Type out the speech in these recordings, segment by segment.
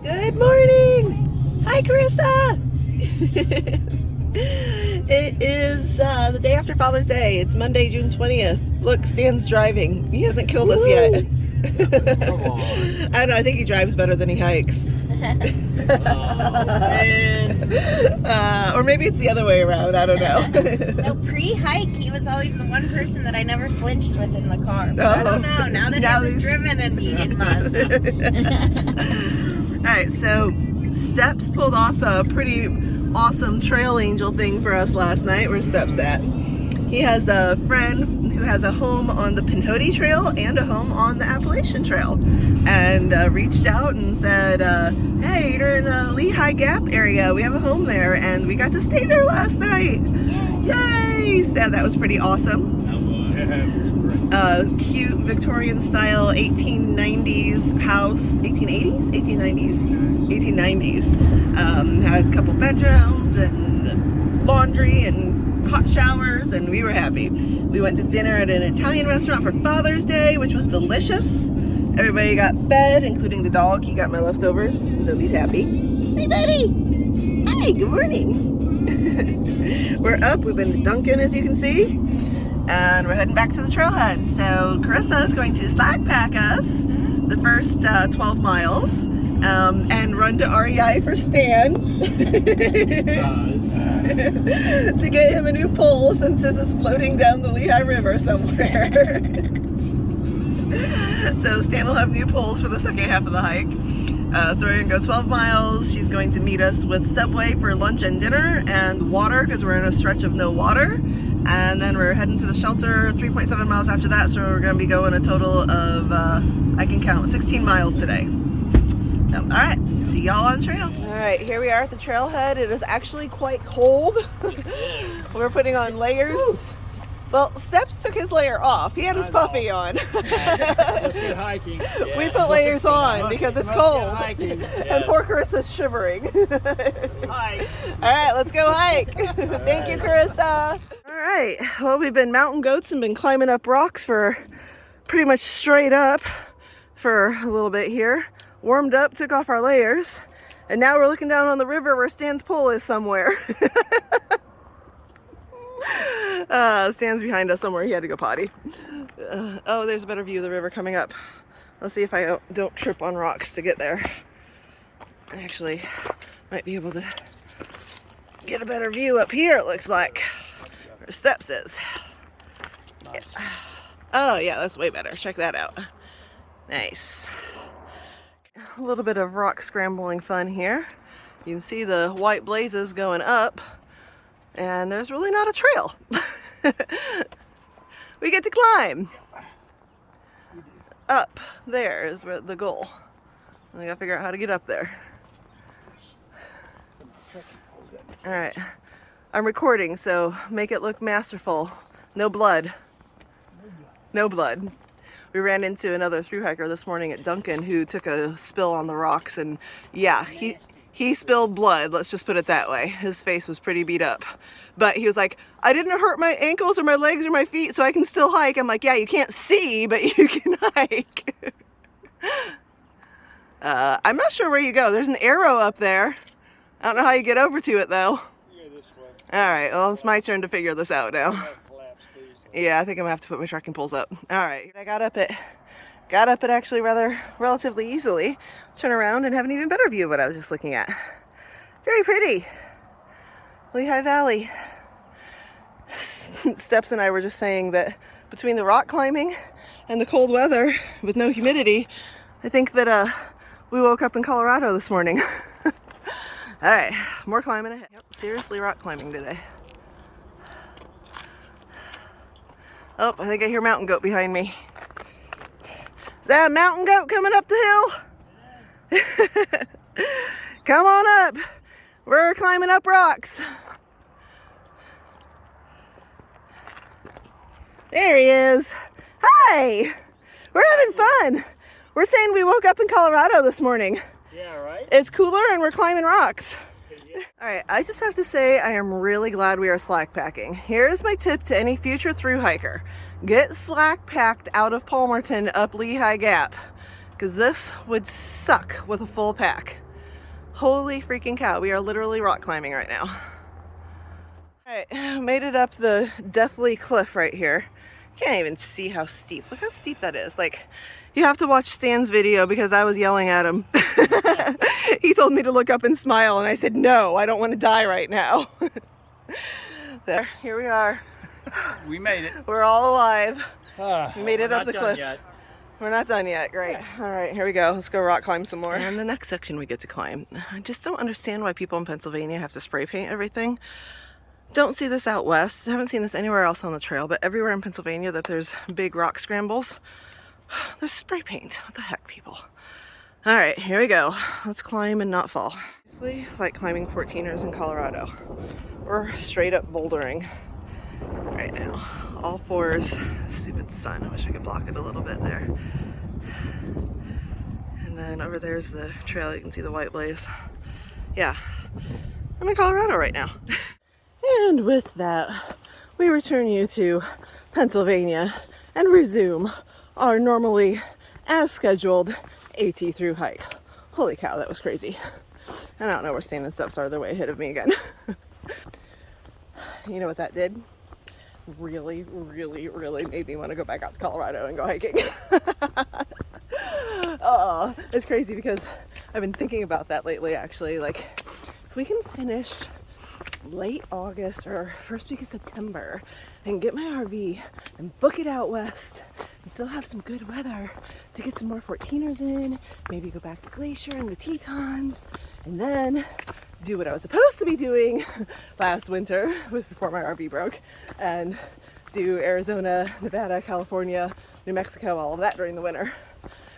Good morning! Hi, Carissa! It is the day after Father's Day. It's Monday, June 20th. Look, Stan's driving. He hasn't killed us yet. Come on. I don't know, I think he drives better than he hikes. Oh, man. Or maybe it's the other way around, I don't know. No, pre-hike, he was always the one person that I never flinched with in the car. But I don't know, now that he hasn't driven in months. Alright, so Steps pulled off a pretty awesome trail angel thing for us last night. Where's Steps at? He has a friend who has a home on the Pinhoti Trail and a home on the Appalachian Trail, and reached out and said, hey, you're in the Lehigh Gap area, we have a home there, and we got to stay there last night. Yay! So that was pretty awesome. Cute Victorian style 1890s house, 1880s? 1890s. Had a couple bedrooms and laundry and hot showers, and we were happy. We went to dinner at an Italian restaurant for Father's Day, which was delicious. Everybody got fed, including the dog. He got my leftovers, so he's happy. Hey, buddy! Hi, good morning. We're up. We've been to Duncan, as you can see, and we're heading back to the trailhead. So Carissa is going to slack pack us the first 12 miles and run to REI for Stan to get him a new pole, since this is floating down the Lehigh River somewhere. So Stan will have new poles for the second half of the hike. So we're gonna go 12 miles. She's going to meet us with Subway for lunch and dinner, and water, because we're in a stretch of no water. And then we're heading to the shelter 3.7 miles after that, so we're gonna be going a total of, I can count, 16 miles today. So, all right, see y'all on trail. All right, here we are at the trailhead. It is actually quite cold. We're putting on layers. Woo. Well, Steps took his layer off. He had his puffy on. Let's get hiking. Yeah. We put layers on because it's cold. Yes. And poor Carissa's shivering. Hike. All right, let's go hike. Thank you, Carissa. All right, well, we've been mountain goats and been climbing up rocks for pretty much straight up for a little bit here. Warmed up, took off our layers, and now we're looking down on the river where Stan's pole is somewhere. Stan's behind us somewhere. He had to go potty. Oh, there's a better view of the river coming up. Let's see if I don't trip on rocks to get there. I actually might be able to get a better view up here, it looks like, where Steps is. Yeah. Oh yeah, that's way better. Check that out. Nice. A little bit of rock scrambling fun here. You can see the white blazes going up, and there's really not a trail. We get to climb. Up there is where the goal. I gotta figure out how to get up there. All right, I'm recording, so make it look masterful. No blood. No blood. We ran into another thru-hiker this morning at Duncan who took a spill on the rocks, and yeah, he spilled blood, let's just put it that way. His face was pretty beat up. But he was like, I didn't hurt my ankles or my legs or my feet, so I can still hike. I'm like, yeah, you can't see, but you can hike. I'm not sure where you go. There's an arrow up there. I don't know how you get over to it, though. Yeah, this way. All right, well, it's my turn to figure this out now. Yeah, I think I'm gonna have to put my trekking poles up. All right, I got up it actually relatively easily. Turn around and have an even better view of what I was just looking at. Very pretty. Lehigh Valley. Steps and I were just saying that between the rock climbing and the cold weather with no humidity, I think that we woke up in Colorado this morning. All right, more climbing ahead. Yep, seriously rock climbing today. Oh, I think I hear mountain goat behind me. Is that a mountain goat coming up the hill? Come on up. We're climbing up rocks. There he is. Hi. We're having fun. We're saying we woke up in Colorado this morning. Yeah, right? It's cooler and we're climbing rocks. All right, I just have to say I am really glad we are slack packing. Here's my tip to any future thru-hiker. Get slack packed out of Palmerton up Lehigh Gap, because this would suck with a full pack. Holy freaking cow, we are literally rock climbing right now. Alright, made it up the deathly cliff right here. Can't even see how steep. Look how steep that is. Like, you have to watch Stan's video because I was yelling at him. He told me to look up and smile, and I said, no, I don't want to die right now. There, here we are. We made it. We're all alive. We made it We're up the not done cliff. yet. We're not done yet, great. All right, here we go. Let's go rock climb some more. And the next section we get to climb. I just don't understand why people in Pennsylvania have to spray paint everything. Don't see this out west. I haven't seen this anywhere else on the trail, but everywhere in Pennsylvania that there's big rock scrambles, there's spray paint. What the heck, people? All right, here we go. Let's climb and not fall. Honestly, like climbing 14ers in Colorado or straight up bouldering right now. All fours. Stupid sun. I wish I could block it a little bit there. And then over there's the trail. You can see the white blaze. Yeah, I'm in Colorado right now. And with that, we return you to Pennsylvania and resume our normally as scheduled AT through hike. Holy cow, that was crazy. And I don't know where Stan and Steps are. They're way ahead of me again. You know what that did? Really made me want to go back out to Colorado and go hiking. Oh, it's crazy because I've been thinking about that lately, actually. Like, if we can finish late August or first week of September and get my RV and book it out west and still have some good weather to get some more 14ers in, maybe go back to Glacier and the Tetons, and then do what I was supposed to be doing last winter before my RV broke, and do Arizona, Nevada, California, New Mexico, all of that during the winter.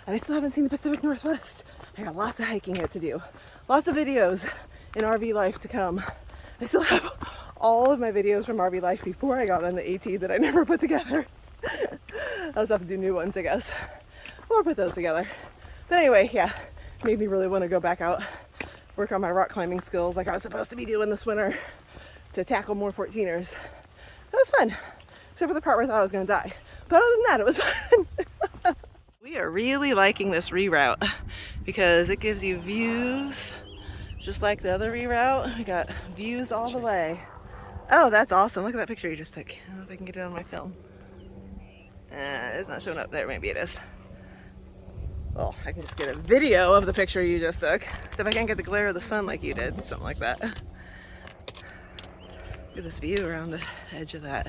And I still haven't seen the Pacific Northwest. I got lots of hiking yet to do. Lots of videos in RV life to come. I still have all of my videos from RV life before I got on the AT that I never put together. I'll just have to do new ones, I guess. Or put those together. But anyway, yeah, made me really want to go back out, work on my rock climbing skills like I was supposed to be doing this winter to tackle more 14ers. That was fun, except for the part where I thought I was going to die. But other than that, it was fun. We are really liking this reroute because it gives you views just like the other reroute. We got views all the way. Oh, that's awesome. Look at that picture you just took. I don't know if I can get it on my film. It's not showing up there. Maybe it is. Well, I can just get a video of the picture you just took. So if I can't get the glare of the sun like you did, something like that. Look at this view around the edge of that.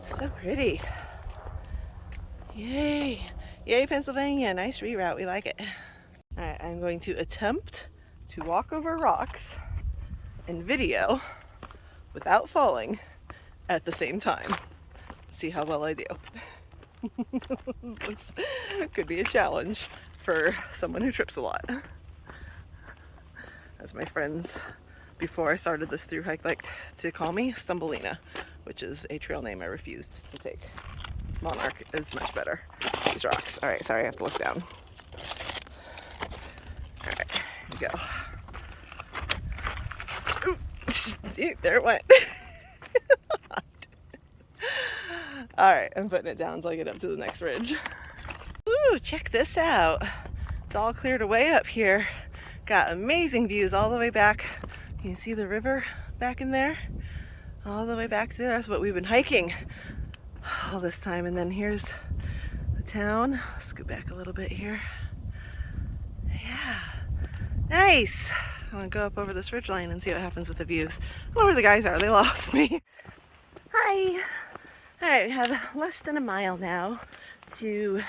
So pretty. Yay. Yay, Pennsylvania. Nice reroute. We like it. All right, I'm going to attempt to walk over rocks and video without falling at the same time. See how well I do. This could be a challenge for someone who trips a lot. As my friends before I started this through hike liked to call me, Stumbleina, which is a trail name I refused to take. Monarch is much better. These rocks. All right, sorry, I have to look down. All right, here we go. Ooh, see, there it went. All right, I'm putting it down until I get up to the next ridge. Ooh, check this out. It's all cleared away up here. Got amazing views all the way back. You can see the river back in there. All the way back there. That's what we've been hiking all this time. And then here's the town. Scoot back a little bit here. Yeah, nice. I want to go up over this ridgeline and see what happens with the views. I don't know where the guys are. They lost me. Hi. All right, we have less than a mile now to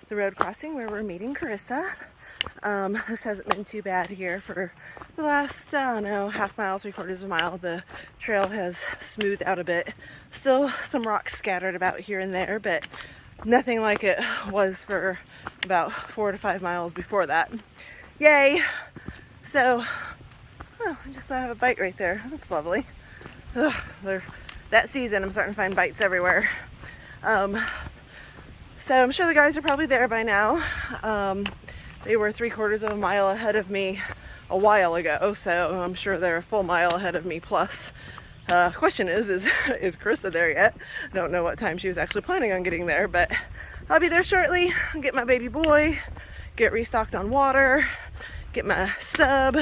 the road crossing where we're meeting Carissa. This hasn't been too bad here for the last, I don't know, half mile, 3/4 of a mile. The trail has smoothed out a bit. Still some rocks scattered about here and there, but nothing like it was for about 4 to 5 miles before that. Yay! So, oh, I just have a bite right there. That's lovely. Ugh, that season I'm starting to find bites everywhere. So I'm sure the guys are probably there by now. They were 3/4 of a mile ahead of me a while ago, so I'm sure they're a full mile ahead of me plus. Question is Carissa there yet? I don't know what time she was actually planning on getting there, but I'll be there shortly. I'll get my baby boy, get restocked on water, get my sub,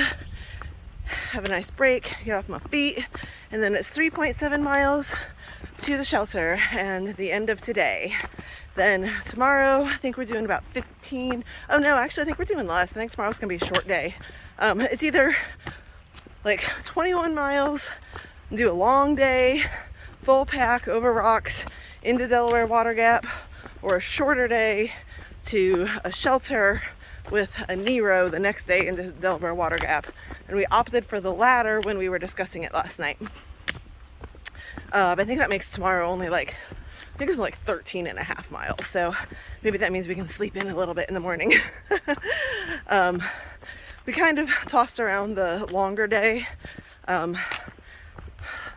have a nice break, get off my feet, and then it's 3.7 miles to the shelter and the end of today. Then tomorrow, I think we're doing about 15. Oh no, actually I think we're doing less. I think tomorrow's gonna be a short day. It's either like 21 miles, do a long day, full pack over rocks into Delaware water gap, or a shorter day to a shelter with a Nero the next day into Delaware water gap. And we opted for the latter when we were discussing it last night. But I think that makes tomorrow only like, I think it's like 13.5 miles. So maybe that means we can sleep in a little bit in the morning. We kind of tossed around the longer day.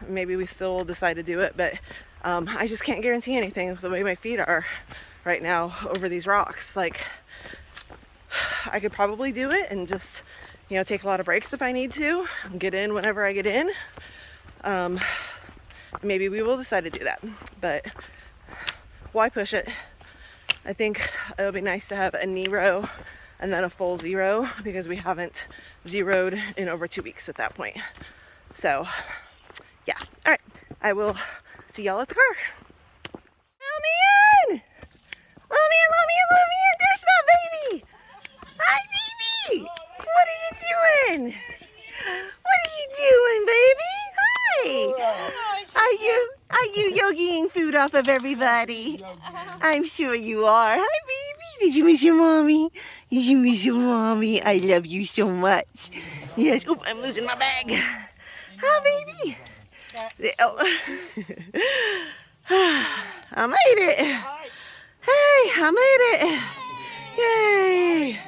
Maybe we still will decide to do it, but I just can't guarantee anything with the way my feet are right now over these rocks. Like, I could probably do it and just, you know, take a lot of breaks if I need to, and get in whenever I get in. Maybe we will decide to do that, but why push it? I think it would be nice to have a Nero and then a full zero, because we haven't zeroed in over 2 weeks at that point. So yeah, all right, I will see y'all at the car. Let me in! Let me in, let me in, let me in! There's my baby! Hi, baby! What are you doing? What are you doing, baby? Hi! Are you yogiing food off of everybody? I'm sure you are. Hi, baby! Did you miss your mommy? Did you miss your mommy? I love you so much. Yes. Oop, I'm losing my bag. Hi, baby! Oh. I made it! Hey, I made it! Yay!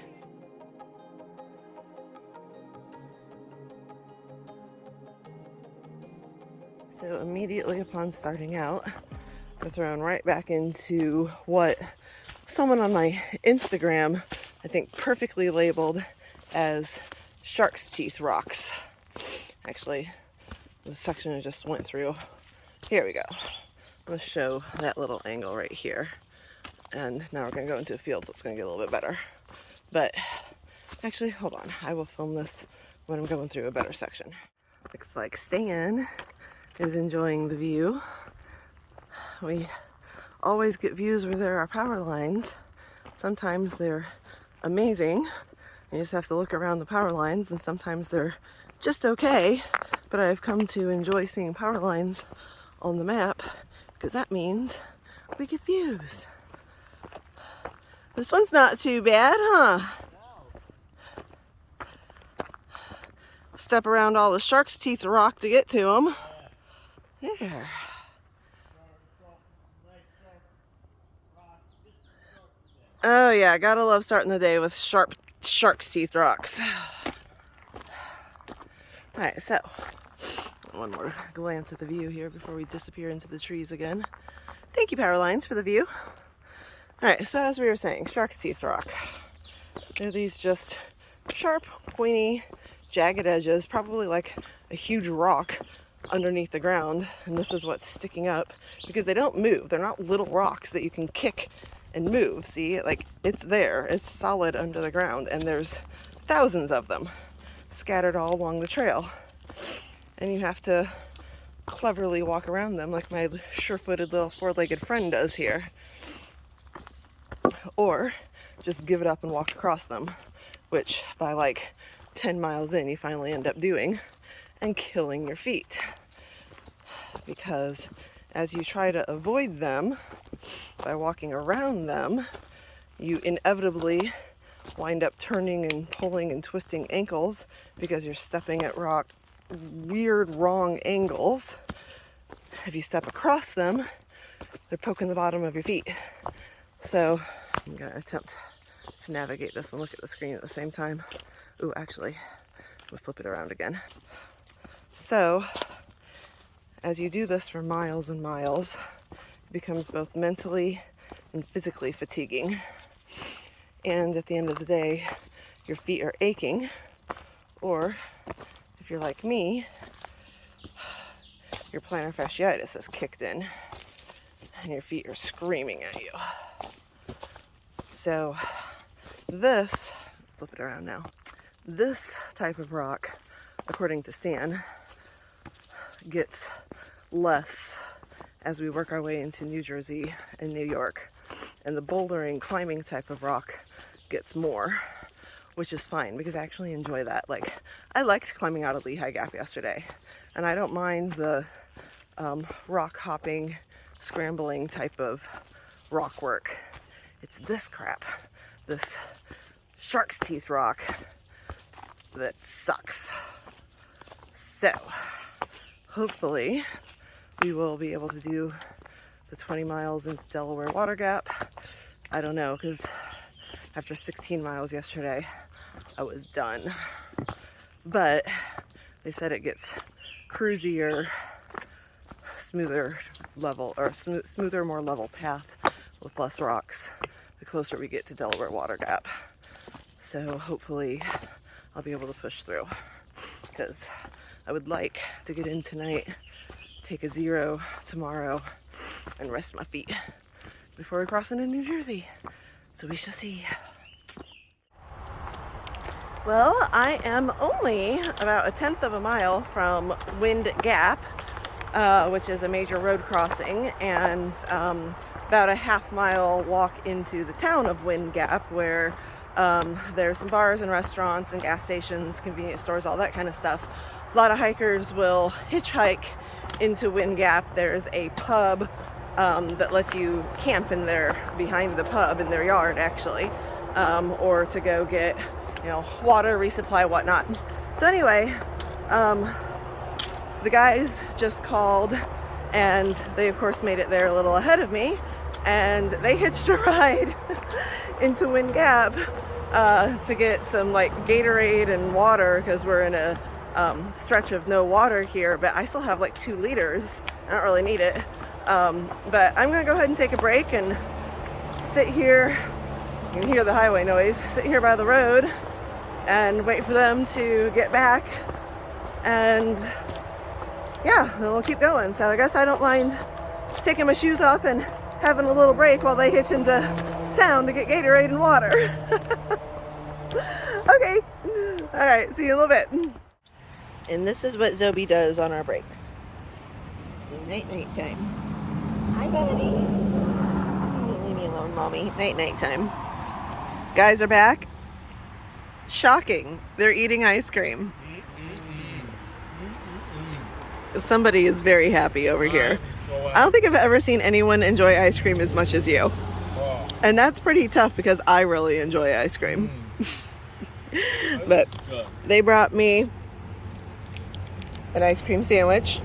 So immediately upon starting out, we're thrown right back into what someone on my Instagram, I think, perfectly labeled as shark's teeth rocks. Actually, the section I just went through, here we go. I'm going to show that little angle right here. And now we're going to go into a field, so it's going to get a little bit better. But actually, hold on. I will film this when I'm going through a better section. Looks like Stan is enjoying the view. We always get views where there are power lines. Sometimes they're amazing. You just have to look around the power lines, and sometimes they're just okay. But I've come to enjoy seeing power lines on the map, because that means we get views. This one's not too bad, huh? Step around all the shark's teeth rock to get to them. There. Oh yeah, gotta love starting the day with shark's teeth rocks. Alright, so one more glance at the view here before we disappear into the trees again. Thank you, power lines, for the view. Alright, so as we were saying, shark's teeth rock. They're these just sharp, pointy, jagged edges, probably like a huge rock underneath the ground, and this is what's sticking up because they don't move. They're not little rocks that you can kick and move. See, like, it's there, it's solid under the ground, and there's thousands of them scattered all along the trail, and you have to cleverly walk around them like my sure-footed little four-legged friend does here, or just give it up and walk across them, which by like 10 miles in you finally end up doing, and killing your feet, because as you try to avoid them by walking around them, you inevitably wind up turning and pulling and twisting ankles because you're stepping at weird wrong angles. If you step across them, they're poking the bottom of your feet. So I'm gonna attempt to navigate this and look at the screen at the same time. Ooh, actually, we'll flip it around again. So as you do this for miles and miles, it becomes both mentally and physically fatiguing. And at the end of the day, your feet are aching, or if you're like me, your plantar fasciitis has kicked in and your feet are screaming at you. So this, flip it around now, This type of rock, according to Stan, gets less as we work our way into New Jersey and New York. And the bouldering, climbing type of rock gets more, which is fine because I actually enjoy that. Like, I liked climbing out of Lehigh Gap yesterday, and I don't mind the rock hopping, scrambling type of rock work. It's this crap, this shark's teeth rock, that sucks. So, hopefully we will be able to do the 20 miles into Delaware Water Gap. I don't know, because after 16 miles yesterday, I was done. But they said it gets cruisier, smoother level, or smoother, more level path with less rocks the closer we get to Delaware Water Gap. So hopefully I'll be able to push through, because I would like to get in tonight, take a 0 tomorrow, and rest my feet before we cross into New Jersey. So we shall see. Well, I am only about 1/10 of a mile from Wind Gap, which is a major road crossing, and about a half-mile walk into the town of Wind Gap, where there's some bars and restaurants and gas stations, convenience stores, all that kind of stuff. A lot of hikers will hitchhike into Wind Gap. There's a pub that lets you camp in there, behind the pub, in their yard actually, or to go get, you know, water, resupply, whatnot. So anyway, the guys just called, and they of course made it there a little ahead of me, and they hitched a ride into Wind Gap to get some like Gatorade and water, because we're in a stretch of no water here, but I still have like 2 liters. I don't really need it. But I'm gonna go ahead and take a break and sit here. You can hear the highway noise. Sit here by the road and wait for them to get back, and yeah, then we'll keep going. So I guess I don't mind taking my shoes off and having a little break while they hitch into town to get Gatorade and water. Okay, all right, see you in a little bit. And this is what Zoe does on our breaks. Night time. Hi, buddy. Leave me alone, mommy. Night time. Guys are back. Shocking. They're eating ice cream. Somebody is very happy over here. I don't think I've ever seen anyone enjoy ice cream as much as you. And that's pretty tough because I really enjoy ice cream. But they brought me an ice cream sandwich,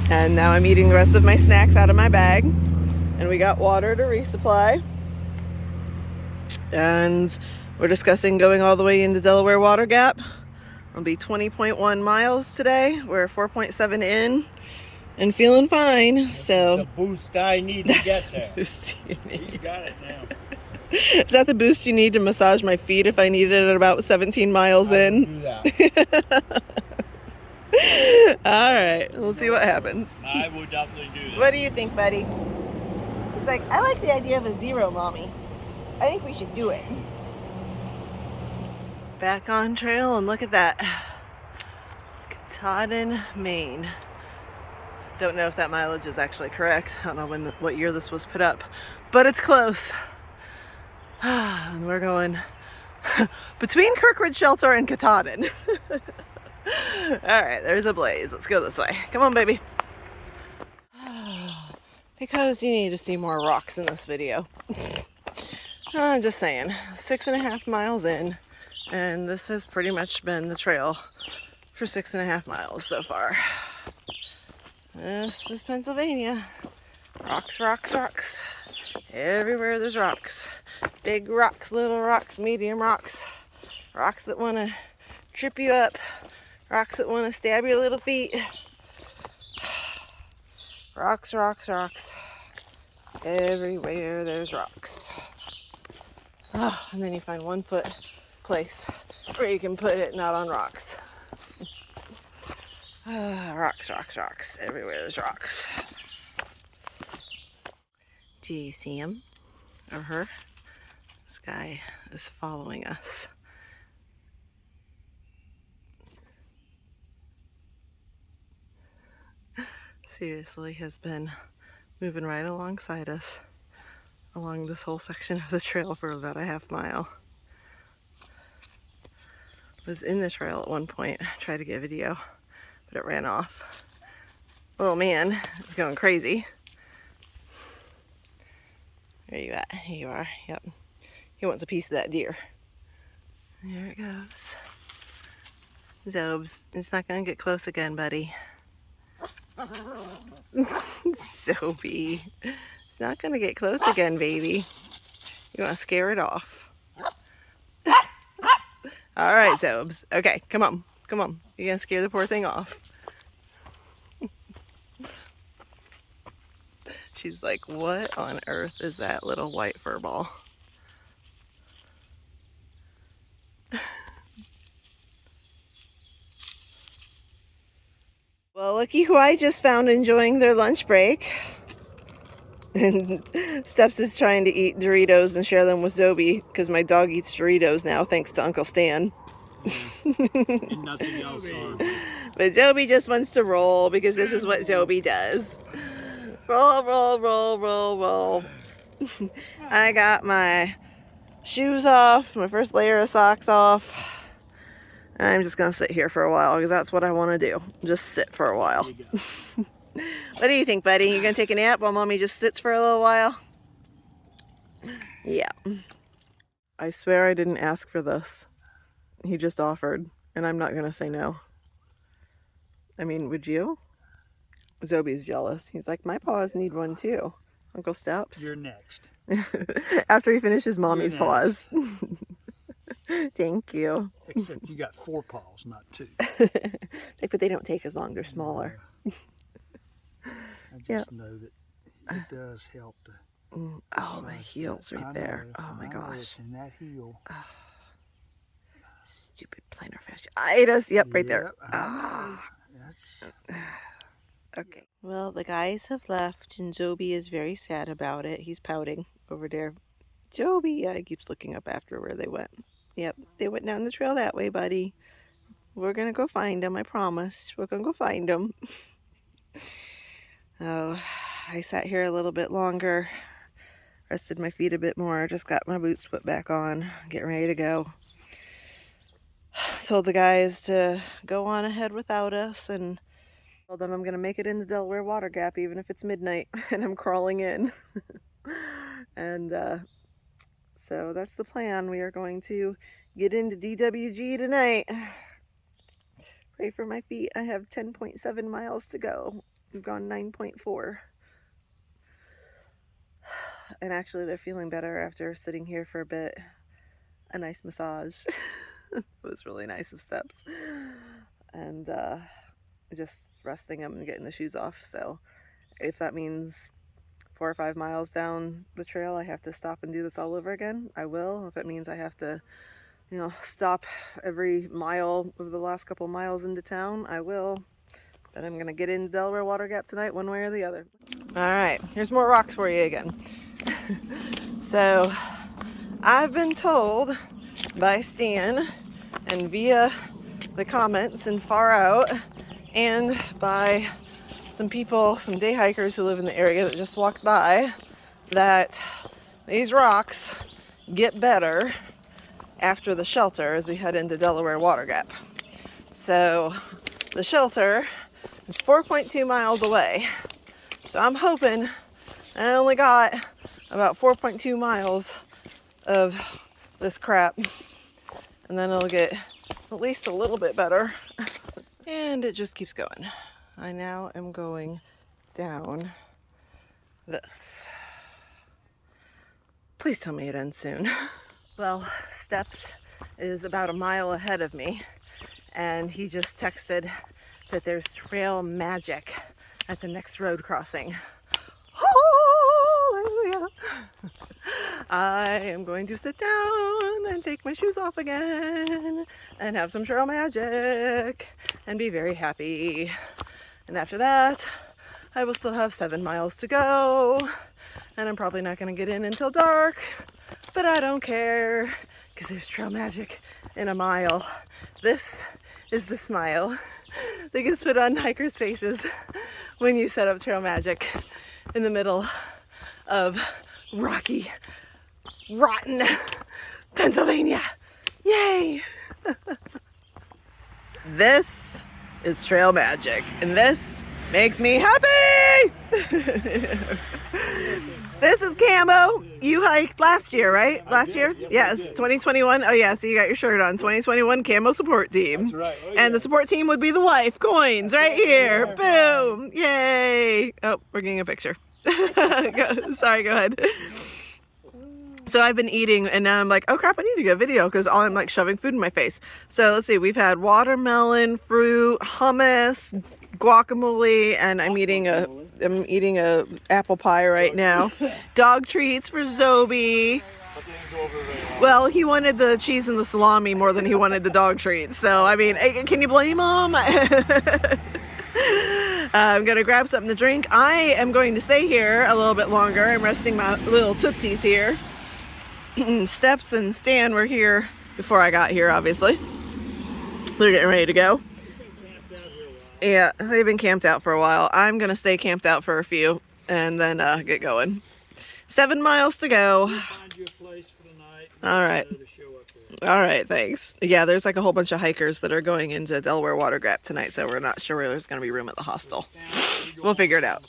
and now I'm eating the rest of my snacks out of my bag, and we got water to resupply, and we're discussing going all the way into Delaware Water Gap. It'll be 20.1 miles today. We're 4.7 in and feeling fine. So the boost I need to get there. Boost you need. You got it now. Is that the boost you need to massage my feet if I need it at about 17 miles in? Do that. All right, we'll see what happens. I will definitely do that. What do you think, buddy? He's like, I like the idea of a 0, mommy. I think we should do it. Back on trail, and look at that. Katahdin, Maine. Don't know if that mileage is actually correct. I don't know what year this was put up, but it's close. And we're going between Kirkwood Shelter and Katahdin. Alright, there's a blaze. Let's go this way. Come on, baby. Because you need to see more rocks in this video. I'm just saying, 6.5 miles in, and this has pretty much been the trail for 6.5 miles so far. This is Pennsylvania. Rocks, rocks, rocks. Everywhere there's rocks. Big rocks, little rocks, medium rocks. Rocks that want to trip you up. Rocks that want to stab your little feet. Rocks, rocks, rocks. Everywhere there's rocks. Oh, and then you find 1 foot place where you can put it not on rocks. Rocks, rocks, rocks. Everywhere there's rocks. Do you see him or her? This guy is following us. seriously has been moving right alongside us along this whole section of the trail for about a half mile. Was in the trail at one point, tried to get video, but it ran off. Little man is going crazy. Where are you at? Here you are. Yep. He wants a piece of that deer. There it goes. Zobes, it's not gonna get close again, buddy. Zobie, it's not gonna get close again, baby. You wanna scare it off. All right, Zobes. Okay, come on, come on. You're gonna scare the poor thing off. She's like, what on earth is that little white fur ball? Well, looky who I just found enjoying their lunch break. And Steps is trying to eat Doritos and share them with Zobie because my dog eats Doritos now, thanks to Uncle Stan. And nothing else on. But Zobie just wants to roll because this is what Zobie does. Roll, roll, roll, roll, roll. I got my shoes off, my first layer of socks off. I'm just gonna sit here for a while because that's what I want to do. Just sit for a while. What do you think, buddy? You gonna take a nap while mommy just sits for a little while? Yeah. I swear I didn't ask for this. He just offered, and I'm not gonna say no. I mean, would you? Zobie's jealous. He's like, my paws need one too. Uncle Steps. You're next. After he finishes mommy's paws. Thank you. Except you got 4 paws, not 2. But they don't take as long. They're smaller. I just know that it does help to. Oh, my heel's right there. Oh my gosh. And that heel. Oh, stupid plantar fasciitis. Yep, right there. That's... Okay. Well, the guys have left, and Zobie is very sad about it. He's pouting over there. Zobie, yeah, he keeps looking up after where they went. Yep, they went down the trail that way, buddy. We're gonna go find them, I promise. We're gonna go find them. Oh, I sat here a little bit longer, rested my feet a bit more, just got my boots put back on, getting ready to go. Told the guys to go on ahead without us, and told them I'm gonna make it in the Delaware water gap even if it's midnight and I'm crawling in. And so that's the plan. We are going to get into DWG tonight. Pray for my feet. I have 10.7 miles to go. We've gone 9.4. And actually they're feeling better after sitting here for a bit. A nice massage. It was really nice of Steps. And just resting them and getting the shoes off. So if that means 4 or 5 miles down the trail I have to stop and do this all over again, I will. If it means I have to, you know, stop every mile of the last couple miles into town, I will. But I'm gonna get in the Delaware water gap tonight one way or the other. All right, here's more rocks for you again. So I've been told by Stan and via the comments and far out and by some people, some day hikers who live in the area that just walked by, that these rocks get better after the shelter as we head into Delaware water gap. So the shelter is 4.2 miles away. So I'm hoping I only got about 4.2 miles of this crap, and then it'll get at least a little bit better. And it just keeps going. I now am going down this. Please tell me it ends soon. Well, Steps is about a mile ahead of me, and he just texted that there's trail magic at the next road crossing. Hallelujah! I am going to sit down and take my shoes off again and have some trail magic and be very happy. And after that, I will still have 7 miles to go, and I'm probably not going to get in until dark, but I don't care because there's trail magic in a mile. This is the smile that gets put on hikers' faces when you set up trail magic in the middle of rocky, rotten Pennsylvania. Yay! This is trail magic, and this makes me happy! This is Camo. You hiked last year, right? Last year? Yes, 2021. Oh yeah, so you got your shirt on. 2021 Camo support team. That's right. Oh, and the support team would be the wife. Coins right here. Boom! Yay! Oh, we're getting a picture. Sorry, go ahead. So I've been eating, and now I'm like, oh crap, I need to get a video because I'm like shoving food in my face. So let's see, we've had watermelon, fruit, hummus, guacamole, and I'm eating a apple pie right now. Dog treats for Zobi. Well, he wanted the cheese and the salami more than he wanted the dog treats. So I mean, can you blame him? I'm gonna grab something to drink. I am going to stay here a little bit longer. I'm resting my little tootsies here. Steps and Stan were here before I got here, obviously. They're getting ready to go. Yeah, they've been camped out for a while. I'm gonna stay camped out for a few and then get going. 7 miles to go. All right. All right, thanks. Yeah, there's like a whole bunch of hikers that are going into Delaware Water Gap tonight, so we're not sure where there's gonna be room at the hostel. We'll figure it out.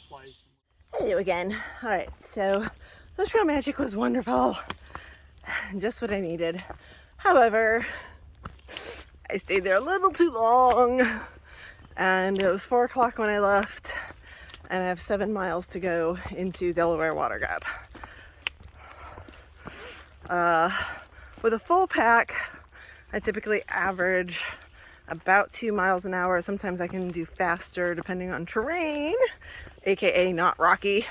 Hello again. All right, so the trail magic was wonderful. Just what I needed. However, I stayed there a little too long, and it was 4 o'clock when I left, and I have 7 miles to go into Delaware Water Gap. With a full pack, I typically average about 2 miles an hour. Sometimes I can do faster depending on terrain, aka not rocky,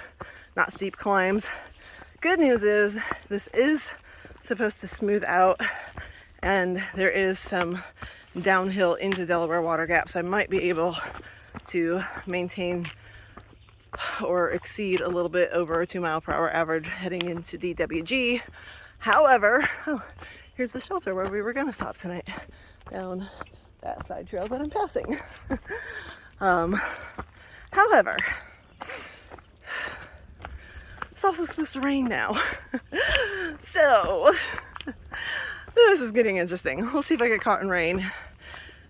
not steep climbs. Good news is this is supposed to smooth out, and there is some downhill into Delaware Water Gap, so I might be able to maintain or exceed a little bit over a 2 mile per hour average heading into DWG. However, here's the shelter where we were going to stop tonight, down that side trail that I'm passing. However, it's also supposed to rain now. So this is getting interesting. We'll see if I get caught in rain.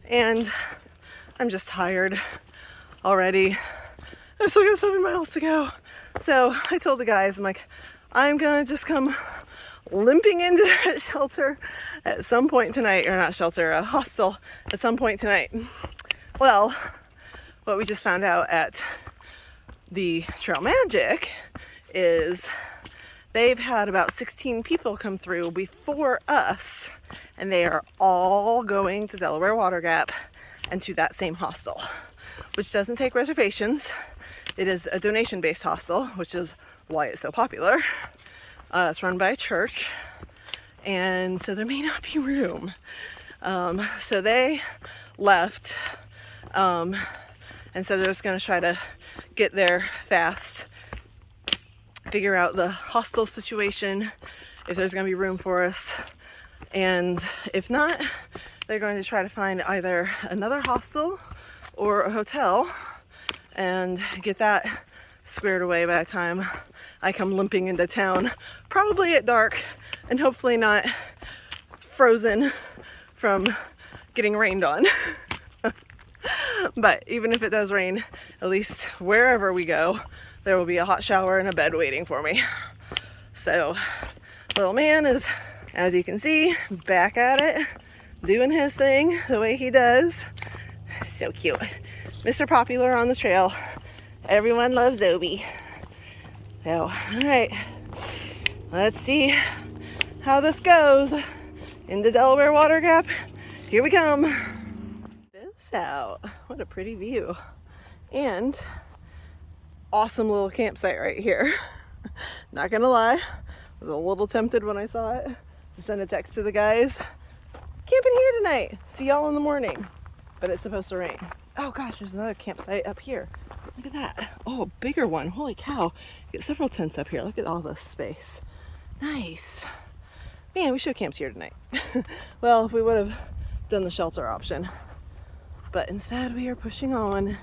And I'm just tired already. I've still got 7 miles to go. So I told the guys, I'm like, I'm gonna just come limping into that shelter at some point tonight, or not shelter, a hostel at some point tonight. Well, what we just found out at the Trail Magic is they've had about 16 people come through before us, and they are all going to Delaware Water Gap and to that same hostel, which doesn't take reservations. It is a donation-based hostel, which is why it's so popular. It's run by a church, and so there may not be room. So they left, and so they're just going to try to get there fast, figure out the hostel situation, if there's going to be room for us, and if not, they're going to try to find either another hostel or a hotel and get that squared away by the time I come limping into town, probably at dark, and hopefully not frozen from getting rained on. But even if it does rain, at least wherever we go, there will be a hot shower and a bed waiting for me. So little man is, as you can see, back at it, doing his thing the way he does. So cute. Mr. Popular on the trail. Everyone loves Zobi. So, alright, let's see how this goes into Delaware Water Gap. Here we come. This out. What a pretty view. And awesome little campsite right here. Not gonna lie, I was a little tempted when I saw it to send a text to the guys. Camping here tonight. See y'all in the morning. But it's supposed to rain. Oh gosh, there's another campsite up here. Look at that. Oh, a bigger one. Holy cow. Get several tents up here. Look at all this space. Nice. Man, we should have camped here tonight. Well, if we would have done the shelter option. But instead we are pushing on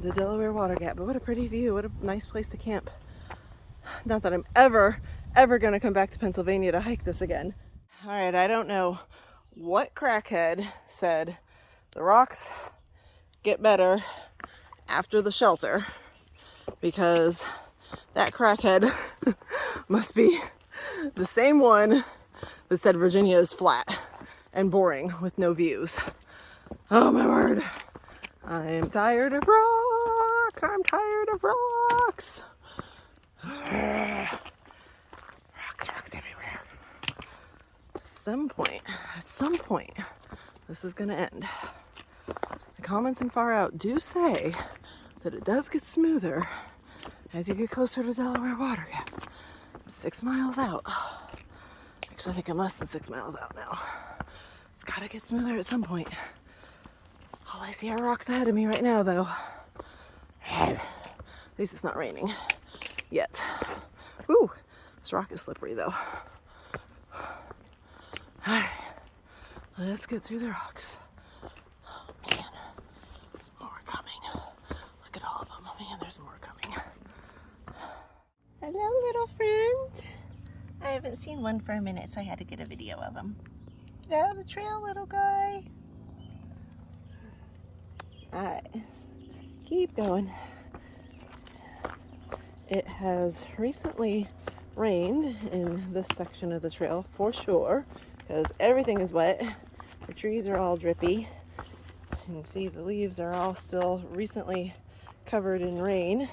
the Delaware water gap. But what a pretty view, what a nice place to camp. Not that I'm ever gonna come back to Pennsylvania to hike this again. All right, I don't know what crackhead said the rocks get better after the shelter, because that crackhead must be the same one that said Virginia is flat and boring with no views. Oh my word. I am tired of rock. I'm tired of rocks. Rocks everywhere. At some point, this is gonna end. The comments in Far Out do say that it does get smoother as you get closer to Delaware water gap. I'm 6 miles out. Actually, I think I'm less than 6 miles out now. It's gotta get smoother at some point. All I see are rocks ahead of me right now, though. At least it's not raining yet. Woo! This rock is slippery, though. Alright, let's get through the rocks. Oh man, there's more coming. Look at all of them. Oh man, there's more coming. Hello, little friend. I haven't seen one for a minute, so I had to get a video of him. Get out of the trail, little guy. Alright, keep going. It has recently rained in this section of the trail for sure, because everything is wet. The trees are all drippy. You can see the leaves are all still recently covered in rain,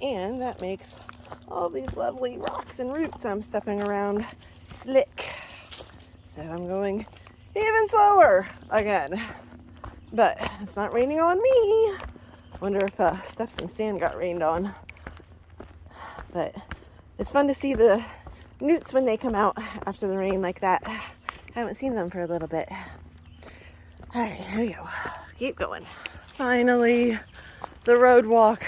and that makes all these lovely rocks and roots I'm stepping around slick. So I'm going even slower again. But it's not raining on me. Wonder if Steps and Stan got rained on. But it's fun to see the newts when they come out after the rain like that. I haven't seen them for a little bit. All right, here we go. Keep going. Finally, the road walk,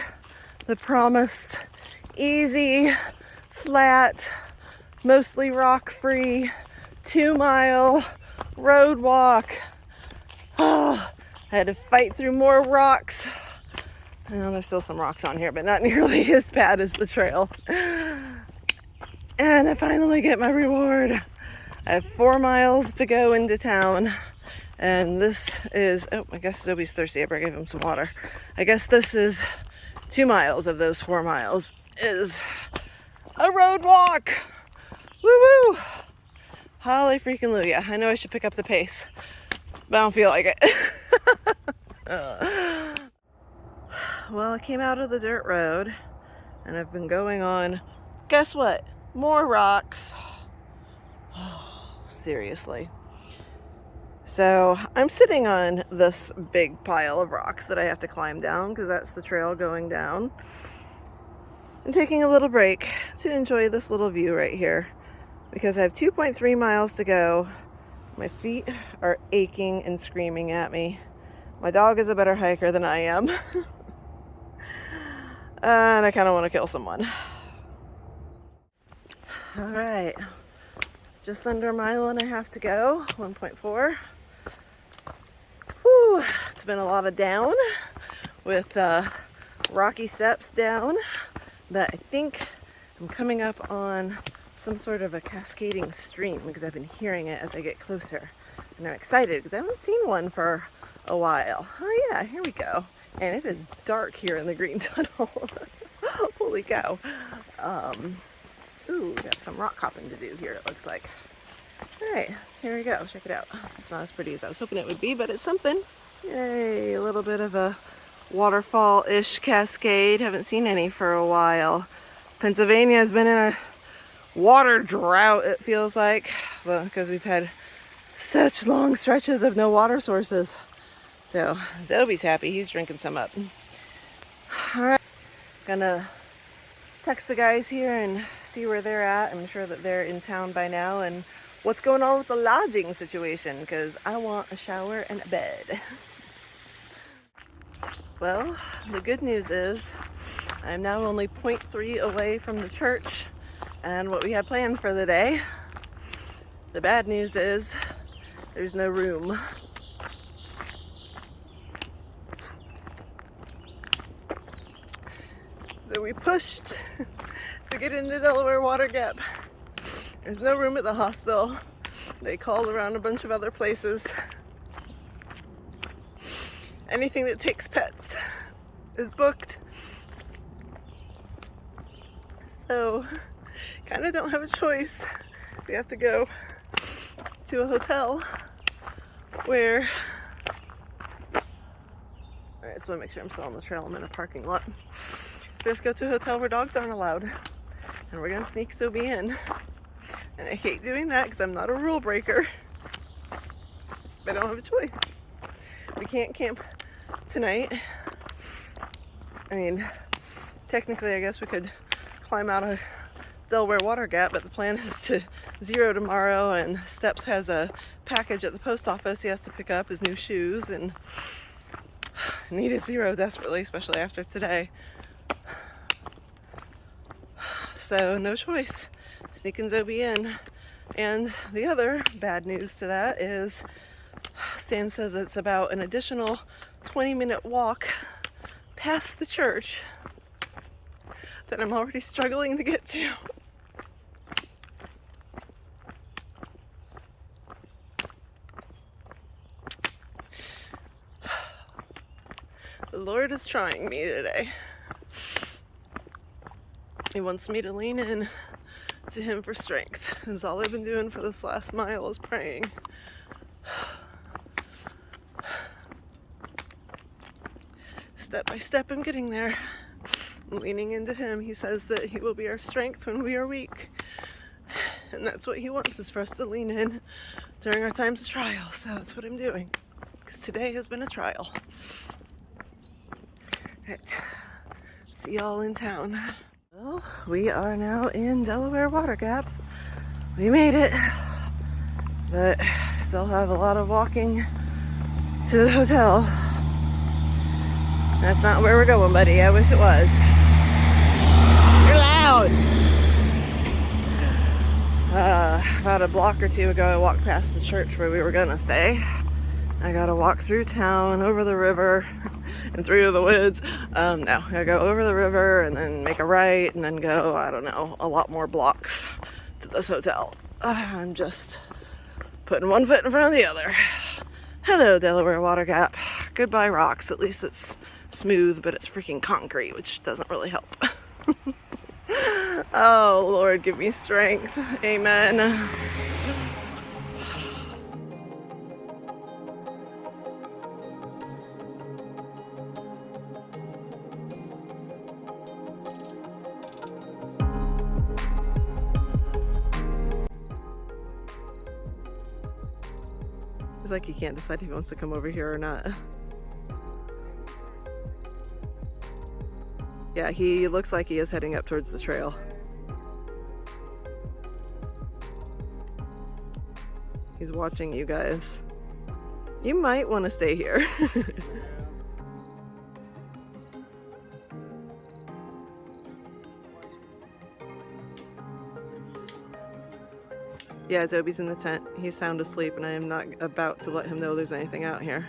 the promised easy, flat, mostly rock-free 2-mile road walk. Oh, I had to fight through more rocks. I know there's still some rocks on here, but not nearly as bad as the trail. And I finally get my reward. I have 4 miles to go into town. And this is, oh, I guess Zoe's thirsty. I better give him some water. I guess this is 2 miles of those 4 miles is a road walk. Woo-woo! Holly freaking Luya. I know I should pick up the pace, but I don't feel like it. Well, I came out of the dirt road and I've been going on, guess what? More rocks. Oh, seriously. So I'm sitting on this big pile of rocks that I have to climb down because that's the trail going down. I'm taking a little break to enjoy this little view right here because I have 2.3 miles to go. My feet are aching and screaming at me. My dog is a better hiker than I am. And I kind of want to kill someone. All right, just under 1.5 miles to go, 1.4. Whew, it's been a lot of down with rocky steps down, but I think I'm coming up on some sort of a cascading stream because I've been hearing it as I get closer. And I'm excited because I haven't seen one for a while. Oh yeah, here we go. And it is dark here in the green tunnel. Holy cow. Ooh, we got some rock hopping to do here, it looks like. All right, here we go. Check it out. It's not as pretty as I was hoping it would be, but it's something. Yay, a little bit of a waterfall-ish cascade. Haven't seen any for a while. Pennsylvania has been in a water drought, it feels like, well, because we've had such long stretches of no water sources. So Zoe's happy. He's drinking some up. All right, gonna text the guys here and see where they're at. I'm sure that they're in town by now and what's going on with the lodging situation because I want a shower and a bed. Well, the good news is I'm now only 0.3 away from the church and what we had planned for the day. The bad news is there's no room. So we pushed to get into Delaware Water Gap. There's no room at the hostel. They called around a bunch of other places. Anything that takes pets is booked. So, kind of don't have a choice. We have to go to a hotel where... Alright, so I make sure I'm still on the trail. I'm in a parking lot. We have to go to a hotel where dogs aren't allowed. And we're gonna sneak Sobe in. And I hate doing that because I'm not a rule breaker. But I don't have a choice. We can't camp tonight. I mean, technically I guess we could climb out of Delaware Water Gap, but the plan is to zero tomorrow, and Steps has a package at the post office he has to pick up, his new shoes, and I need a zero desperately, especially after today. So no choice, sneaking Zoe in. And the other bad news to that is Stan says it's about an additional 20-minute walk past the church that I'm already struggling to get to. The Lord is trying me today. He wants me to lean in to Him for strength. That's all I've been doing for this last mile is praying. Step by step, I'm getting there. I'm leaning into Him. He says that He will be our strength when we are weak. And that's what He wants, is for us to lean in during our times of trial. So that's what I'm doing. Because today has been a trial. Right. See y'all in town. Well, we are now in Delaware Water Gap. We made it. But still have a lot of walking to the hotel. That's not where we're going, buddy. I wish it was. You're loud! About a block or two ago, I walked past the church where we were gonna stay. I gotta walk through town, over the river, and through the woods. No, I gotta go over the river and then make a right and then go, I don't know, a lot more blocks to this hotel. I'm just putting one foot in front of the other. Hello, Delaware Water Gap. Goodbye, rocks. At least it's smooth, but it's freaking concrete, which doesn't really help. Oh, Lord, give me strength. Amen. It's like he can't decide if he wants to come over here or not. Yeah, he looks like he is heading up towards the trail. He's watching you guys. You might want to stay here. Yeah, Zobe's in the tent. He's sound asleep, and I am not about to let him know there's anything out here.